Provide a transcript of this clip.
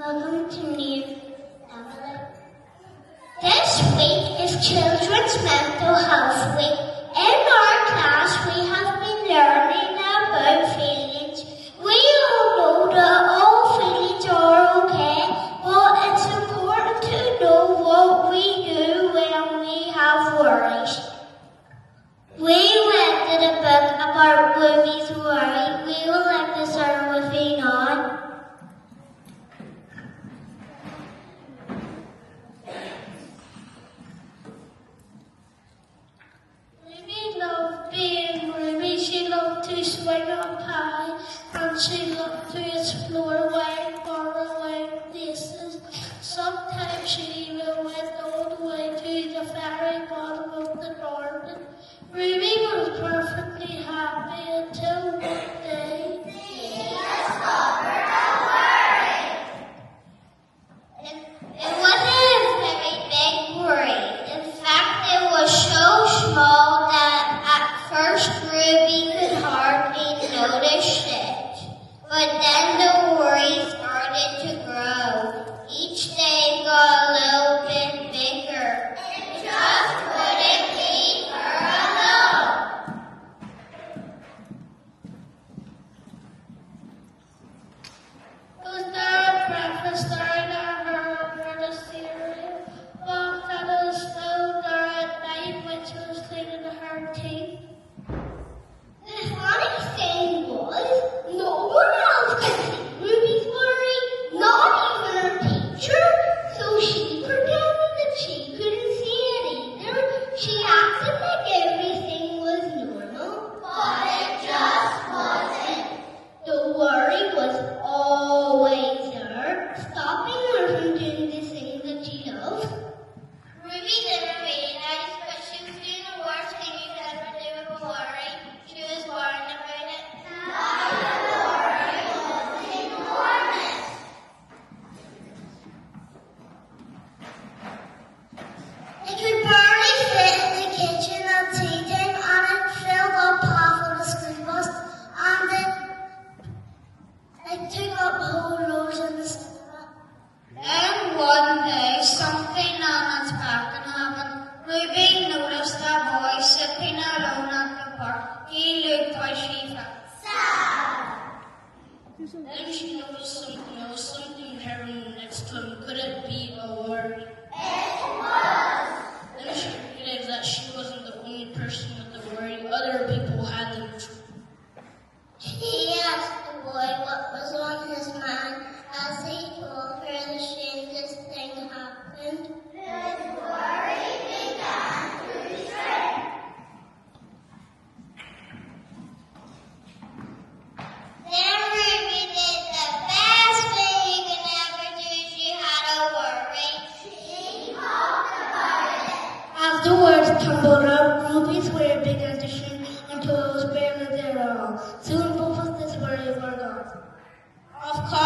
Welcome to New Evelyn. This week is Children's Mental Health Week. In our class, we have been learning about feelings. We all know that all feelings are okay, but it's important to know what we do when we have worries. We read a book about Ruby's worry. We will let this start with me now. She loved to swing up high, and she loved to explore wide, faraway places. Sometimes she even went all the way to the very bottom of the garden. Ruby was perfectly happy until one day she discovered a worry. It wasn't a very big worry. In fact, it was so small that at first Ruby could hardly notice it. But then the worry started to grow. Each day got a little bit bigger. It just couldn't leave her alone. Was there a breakfast staring at her over the cereal? Walked out of the stove there at night when she was cleaning her teeth? The funny thing was, no one else could see Ruby's worry, not even her teacher, so she pretended that she couldn't see it either. She acted like everything was normal, but it just wasn't. The worry was always there, stopping her from doing the things that she loved. Ruby didn't realize, but she was doing the worst thing you could ever do with a worry. She was worrying about it. Now the worry was enormous. It could barely fit in the kitchen at tea time, and it filled up half of the school bus, and it took up whole rows in the cinema. Then one day, something unexpected happened. Ruby noticed a boy sitting alone at the park. He looked like she felt sad. Then she noticed something else, something hurrying next to him. Could it be a worry? It was. Then she realized that she wasn't the only person with the worry. Other people had them too. She asked the boy what was on his mind. As he told her, the strangest thing happened. His worry began to shrink. Then Ruby did the best thing you can ever do if you had a worry. She talked about it. As the words tumbled up, Ruby's worry began to shrink until it was barely there at all. Soon both of this worry were gone. Of course,